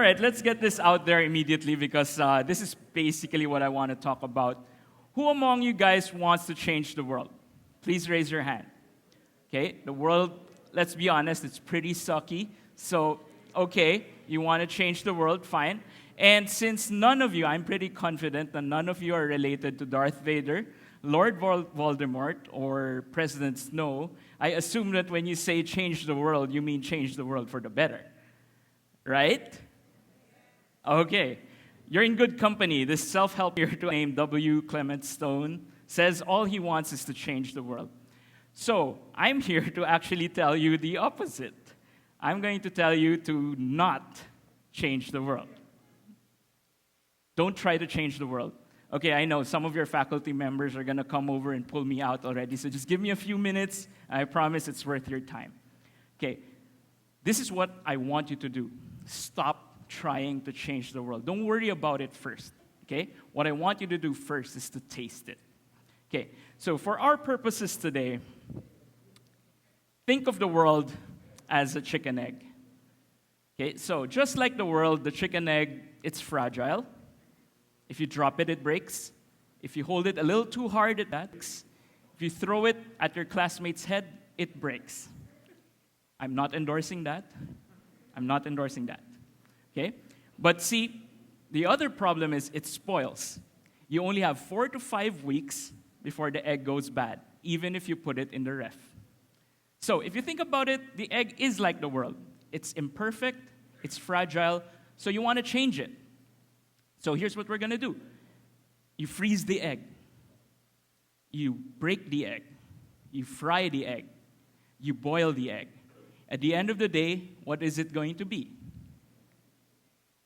right, let's get this out there immediately because this is basically what I want to talk about. Who among you guys wants to change the world? Please raise your hand. Okay, the world, let's be honest, it's pretty sucky. So, okay, you want to change the world, fine. And since none of you, I'm pretty confident that none of you are related to Darth Vader, Lord Voldemort, or President Snow, I assume that when you say change the world, you mean change the world for the better. Right? Okay. You're in good company. This self-help here named W. Clement Stone says all he wants is to change the world. So, I'm here to actually tell you the opposite. I'm going to tell you to not change the world. Don't try to change the world. Okay, I know some of your faculty members are going to come over and pull me out already, so just give me a few minutes. I promise it's worth your time. Okay, this is what I want you to do. Stop trying to change the world. Don't worry about it first, okay? What I want you to do first is to taste it. Okay, so for our purposes today, think of the world as a chicken egg. Okay, so just like the world, the chicken egg, it's fragile. If you drop it, it breaks. If you hold it a little too hard, it breaks. If you throw it at your classmate's head, it breaks. I'm not endorsing that. I'm not endorsing that. Okay? But see, the other problem is it spoils. You only have 4 to 5 weeks before the egg goes bad, even if you put it in the ref. So if you think about it, the egg is like the world. It's imperfect, it's fragile, so you want to change it. So here's what we're going to do. You freeze the egg. You break the egg. You fry the egg. You boil the egg. At the end of the day, what is it going to be?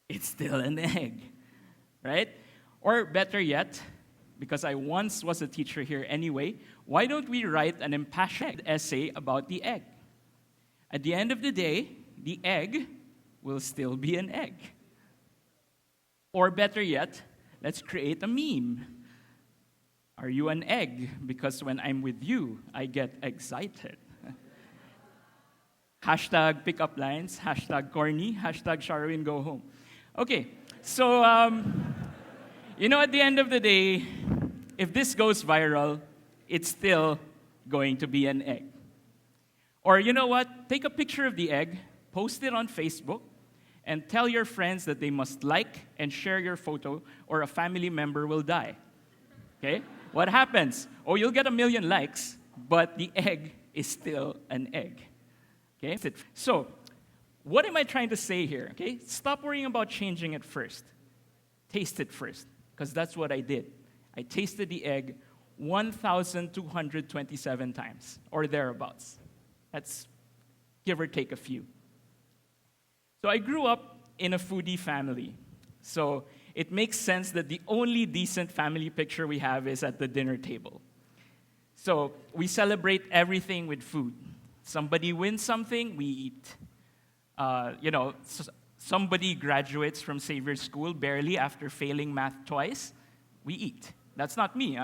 It's still an egg, right? Or better yet, because I once was a teacher here anyway, why don't we write an impassioned essay about the egg? At the end of the day, the egg will still be an egg. Or better yet, let's create a meme. Are you an egg? Because when I'm with you, I get excited. Hashtag pickup lines, hashtag corny, hashtag Sharwin go home. Okay, so, at the end of the day, if this goes viral, it's still going to be an egg. Or you know what? Take a picture of the egg, post it on Facebook, and tell your friends that they must like and share your photo or a family member will die. Okay? What happens? Oh, you'll get 1 million likes, but the egg is still an egg. Okay? So, what am I trying to say here? Okay? Stop worrying about changing it first. Taste it first, because that's what I did. I tasted the egg 1,227 times, or thereabouts. That's give or take a few. So I grew up in a foodie family. So it makes sense that the only decent family picture we have is at the dinner table. So we celebrate everything with food. Somebody wins something, we eat. Somebody graduates from Xavier School barely after failing math twice, we eat. That's not me.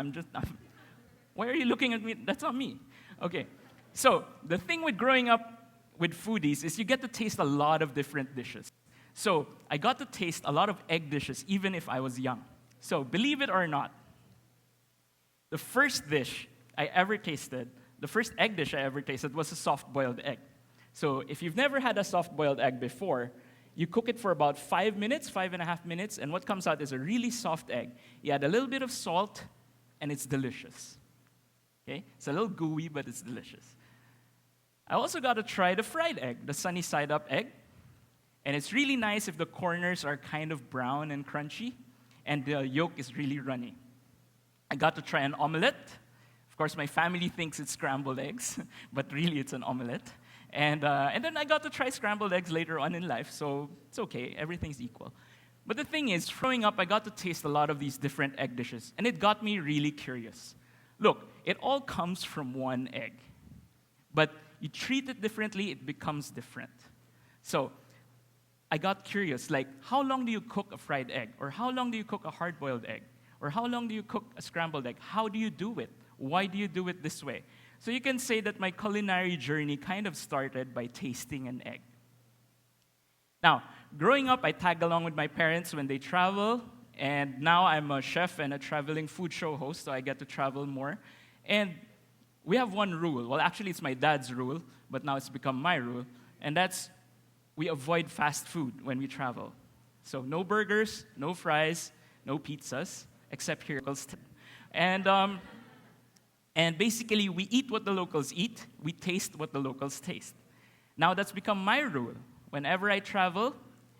Why are you looking at me? That's not me. Okay. So the thing with growing up with foodies is you get to taste a lot of different dishes. So I got to taste a lot of egg dishes even if I was young. So believe it or not, the first dish I ever tasted, the first egg dish I ever tasted was a soft-boiled egg. So if you've never had a soft-boiled egg before, you cook it for about 5 minutes, 5.5 minutes, and what comes out is a really soft egg. You add a little bit of salt, and it's delicious. Okay? It's a little gooey, but it's delicious. I also got to try the fried egg, the sunny side up egg. And it's really nice if the corners are kind of brown and crunchy, and the yolk is really runny. I got to try an omelette. Of course, my family thinks it's scrambled eggs, but really it's an omelette. And then I got to try scrambled eggs later on in life, so it's okay, everything's equal. But the thing is, growing up, I got to taste a lot of these different egg dishes, and it got me really curious. Look, it all comes from one egg. But you treat it differently, it becomes different. So I got curious, like, how long do you cook a fried egg? Or how long do you cook a hard-boiled egg? Or how long do you cook a scrambled egg? How do you do it? Why do you do it this way? So you can say that my culinary journey kind of started by tasting an egg. Now, growing up, I tag along with my parents when they travel, and now I'm a chef and a traveling food show host, so I get to travel more. And we have one rule. Well, actually, it's my dad's rule, but now it's become my rule, and that's we avoid fast food when we travel. So no burgers, no fries, no pizzas, except here. And basically, we eat what the locals eat, we taste what the locals taste. Now that's become my rule. Whenever I travel,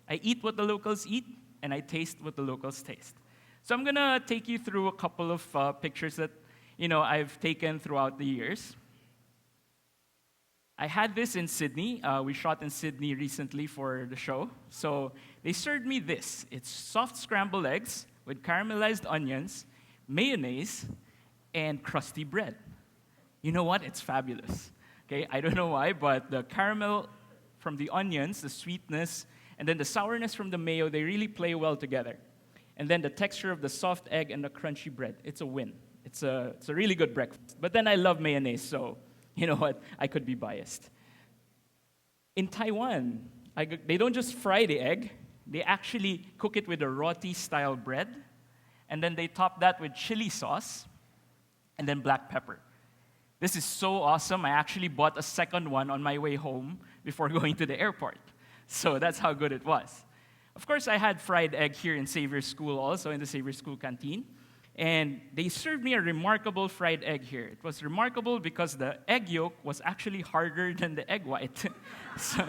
I eat what the locals eat, and I taste what the locals taste. So I'm gonna take you through a couple of pictures that I've taken throughout the years. I had this in Sydney. We shot in Sydney recently for the show. So they served me this. It's soft scrambled eggs with caramelized onions, mayonnaise, and crusty bread. You know what? It's fabulous. Okay, I don't know why, but the caramel from the onions, the sweetness, and then the sourness from the mayo, they really play well together. And then the texture of the soft egg and the crunchy bread, it's a win. It's a really good breakfast. But then I love mayonnaise, so you know what? I could be biased. In Taiwan, they don't just fry the egg. They actually cook it with a roti-style bread, and then they top that with chili sauce, and then black pepper. This is so awesome. I actually bought a second one on my way home before going to the airport. So that's how good it was. Of course, I had fried egg here in XavierSchool also, in the XavierSchool canteen. And they served me a remarkable fried egg here. It was remarkable because the egg yolk was actually harder than the egg white. So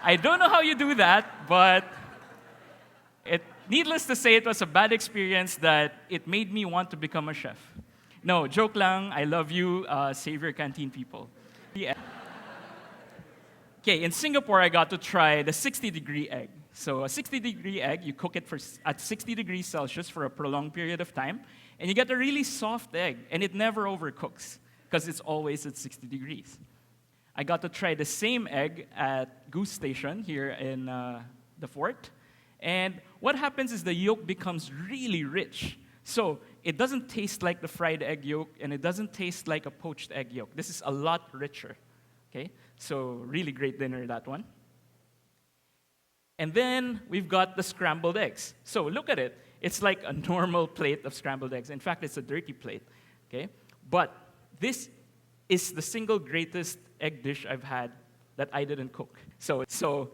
I don't know how you do that, but needless to say, it was a bad experience that it made me want to become a chef. No, joke lang. I love you, Xavier Canteen people. Yeah. Okay, in Singapore, I got to try the 60-degree egg. So a 60-degree egg, you cook it at 60 degrees Celsius for a prolonged period of time, and you get a really soft egg, and it never overcooks because it's always at 60 degrees. I got to try the same egg at Goose Station here in the fort, and what happens is the yolk becomes really rich. So it doesn't taste like the fried egg yolk, and it doesn't taste like a poached egg yolk. This is a lot richer. Okay, so really great dinner, that one. And then we've got the scrambled eggs. So look at it. It's like a normal plate of scrambled eggs. In fact, it's a dirty plate. Okay, but this is the single greatest egg dish I've had that I didn't cook. So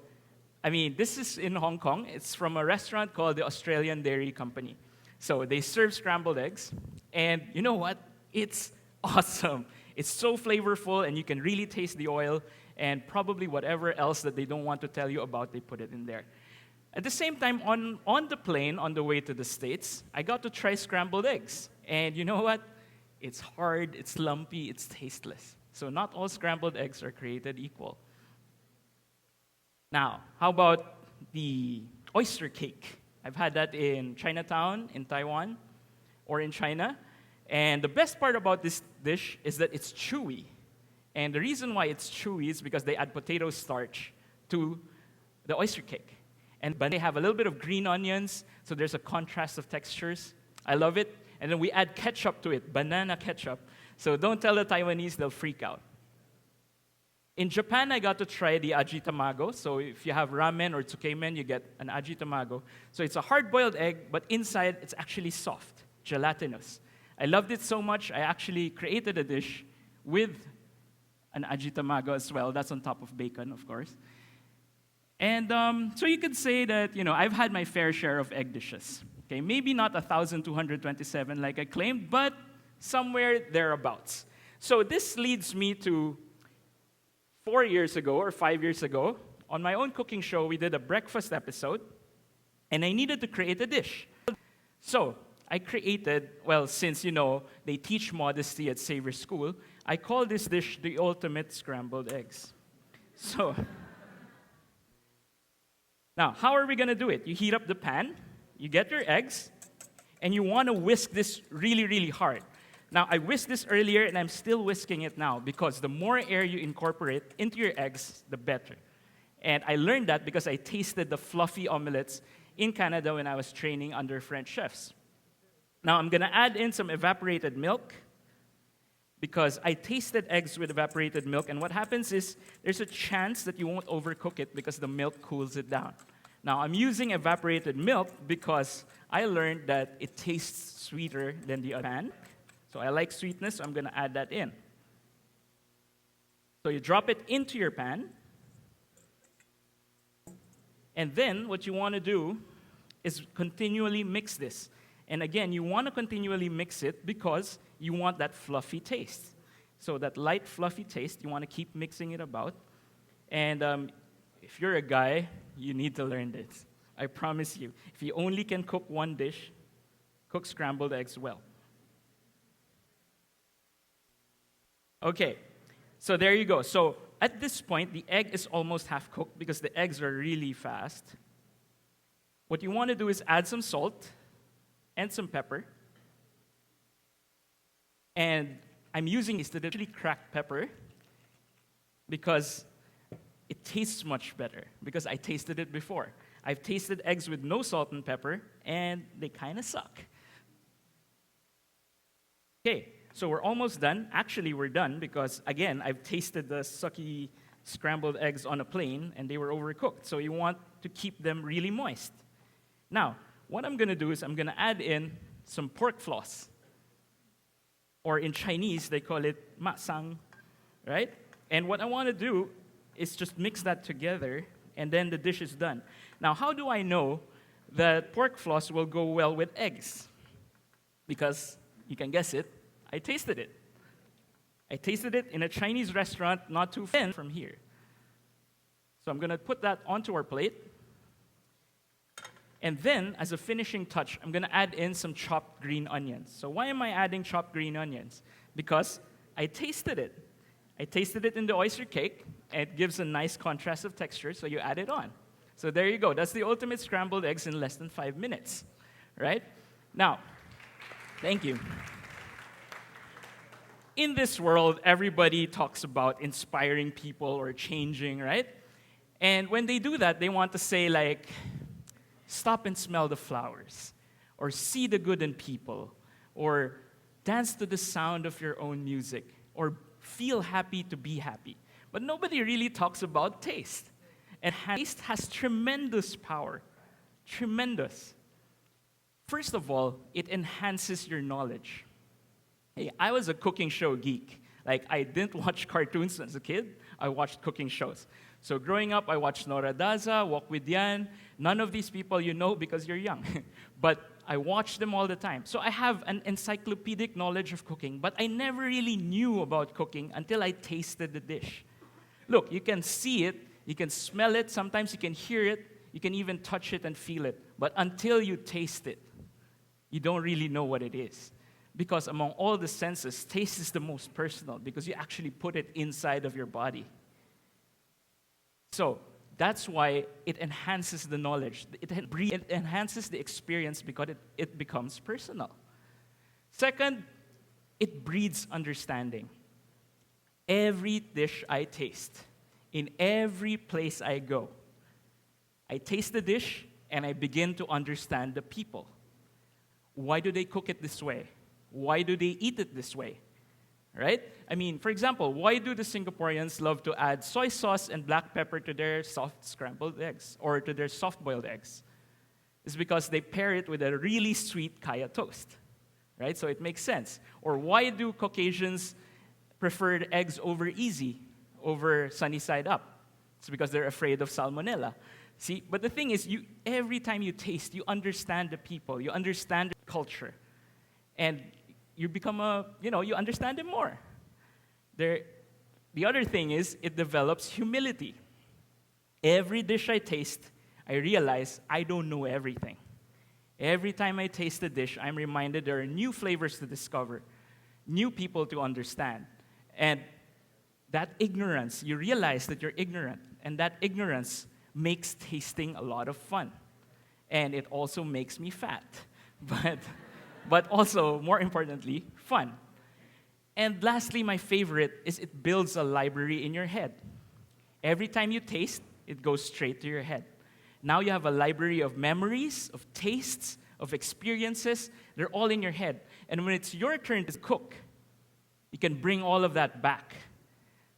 I mean, this is in Hong Kong. It's from a restaurant called the Australian Dairy Company. So they serve scrambled eggs, and you know what? It's awesome. It's so flavorful, and you can really taste the oil, and probably whatever else that they don't want to tell you about, they put it in there. At the same time, on the plane, on the way to the States, I got to try scrambled eggs. And you know what? It's hard, it's lumpy, it's tasteless. So not all scrambled eggs are created equal. Now, how about the oyster cake? I've had that in Chinatown, in Taiwan, or in China. And the best part about this dish is that it's chewy. And the reason why it's chewy is because they add potato starch to the oyster cake. But they have a little bit of green onions, so there's a contrast of textures. I love it. And then we add ketchup to it, banana ketchup. So don't tell the Taiwanese, they'll freak out. In Japan, I got to try the aji tamago. So if you have ramen or tsukemen, you get an aji tamago. So it's a hard-boiled egg, but inside it's actually soft, gelatinous. I loved it so much, I actually created a dish with an aji tamago as well. That's on top of bacon, of course. And so you could say that, I've had my fair share of egg dishes. Okay, maybe not 1,227 like I claimed, but somewhere thereabouts. So this leads me to 4 years ago or 5 years ago. On my own cooking show, we did a breakfast episode, and I needed to create a dish. So I created, since, they teach modesty at XavierSchool, I call this dish the ultimate scrambled eggs. So, now, how are we going to do it? You heat up the pan, you get your eggs, and you want to whisk this really, really hard. Now, I whisked this earlier, and I'm still whisking it now, because the more air you incorporate into your eggs, the better. And I learned that because I tasted the fluffy omelettes in Canada when I was training under French chefs. Now, I'm going to add in some evaporated milk, because I tasted eggs with evaporated milk, and what happens is there's a chance that you won't overcook it because the milk cools it down. Now, I'm using evaporated milk because I learned that it tastes sweeter than the other pan. So I like sweetness, so I'm going to add that in. So you drop it into your pan. And then what you want to do is continually mix this. And again, you want to continually mix it because you want that fluffy taste. So that light, fluffy taste, you want to keep mixing it about. And if you're a guy, you need to learn this. I promise you. If you only can cook one dish, cook scrambled eggs well. Okay, so there you go. So at this point, the egg is almost half cooked because the eggs are really fast. What you want to do is add some salt and some pepper. And I'm using actually cracked pepper because it tastes much better, because I tasted it before. I've tasted eggs with no salt and pepper, and they kind of suck. Okay, so we're almost done. Actually, we're done because, again, I've tasted the sucky scrambled eggs on a plane, and they were overcooked. So you want to keep them really moist. Now, what I'm going to do is I'm going to add in some pork floss. Or in Chinese, they call it ma sang, right? And what I want to do is just mix that together, and then the dish is done. Now, how do I know that pork floss will go well with eggs? Because, you can guess it, I tasted it. I tasted it in a Chinese restaurant not too far from here. So I'm going to put that onto our plate. And then, as a finishing touch, I'm going to add in some chopped green onions. So why am I adding chopped green onions? Because I tasted it. I tasted it in the oyster cake, and it gives a nice contrast of texture, so you add it on. So there you go. That's the ultimate scrambled eggs in less than 5 minutes, right? Now, thank you. In this world, everybody talks about inspiring people or changing, right? And when they do that, they want to say, like, stop and smell the flowers, or see the good in people, or dance to the sound of your own music, or feel happy to be happy. But nobody really talks about taste. And taste has tremendous power. Tremendous. First of all, it enhances your knowledge. Hey, I was a cooking show geek. Like, I didn't watch cartoons as a kid. I watched cooking shows. So growing up, I watched Nora Daza, Walk with Yan. None of these people you know because you're young. But I watched them all the time. So I have an encyclopedic knowledge of cooking, but I never really knew about cooking until I tasted the dish. Look, you can see it, you can smell it, sometimes you can hear it, you can even touch it and feel it. But until you taste it, you don't really know what it is. Because among all the senses, taste is the most personal because you actually put it inside of your body. So that's why it enhances the knowledge. It enhances the experience because it becomes personal. Second, it breeds understanding. Every dish I taste, in every place I go, I taste the dish and I begin to understand the people. Why do they cook it this way? Why do they eat it this way? Right? I mean, for example, why do the Singaporeans love to add soy sauce and black pepper to their soft scrambled eggs or to their soft-boiled eggs? It's because they pair it with a really sweet kaya toast. Right? So it makes sense. Or why do Caucasians prefer eggs over easy, over sunny side up? It's because they're afraid of salmonella. See, but the thing is, every time you taste, you understand the people, you understand the culture. And you become you understand them more. The other thing is, it develops humility. Every dish I taste, I realize I don't know everything. Every time I taste a dish, I'm reminded there are new flavors to discover, new people to understand. And that ignorance, you realize that you're ignorant, and that ignorance makes tasting a lot of fun. And it also makes me fat. But also, more importantly, fun. And lastly, my favorite is it builds a library in your head. Every time you taste, it goes straight to your head. Now you have a library of memories, of tastes, of experiences. They're all in your head. And when it's your turn to cook, you can bring all of that back.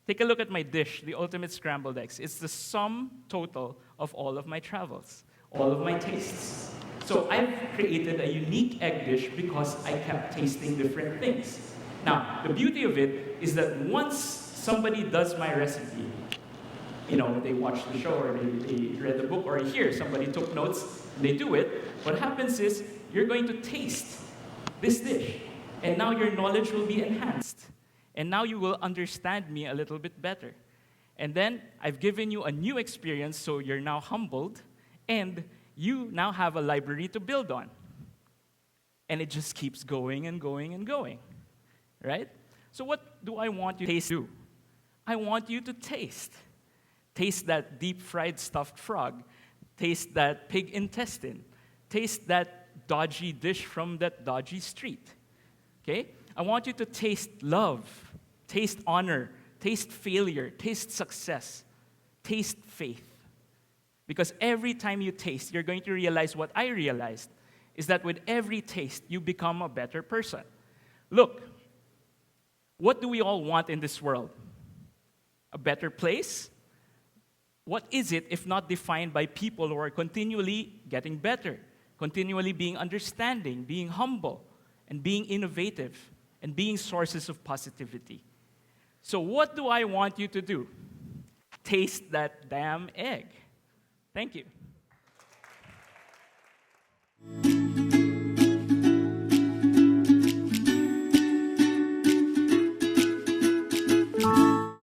Take a look at my dish, the ultimate scrambled eggs. It's the sum total of all of my travels. all of my tastes. So I've created a unique egg dish because I kept tasting different things. Now, the beauty of it is that once somebody does my recipe, they watch the show or they read the book or here somebody took notes, they do it, what happens is you're going to taste this dish. And now your knowledge will be enhanced. And now you will understand me a little bit better. And then I've given you a new experience, so you're now humbled, and you now have a library to build on. And it just keeps going and going and going, right? So what do I want you to do? I want you to taste. Taste that deep-fried stuffed frog. Taste that pig intestine. Taste that dodgy dish from that dodgy street. Okay? I want you to taste love, taste honor, taste failure, taste success, taste faith. Because every time you taste, you're going to realize what I realized, is that with every taste, you become a better person. Look, what do we all want in this world? A better place? What is it if not defined by people who are continually getting better, continually being understanding, being humble, and being innovative, and being sources of positivity? So what do I want you to do? Taste that damn egg. Thank you.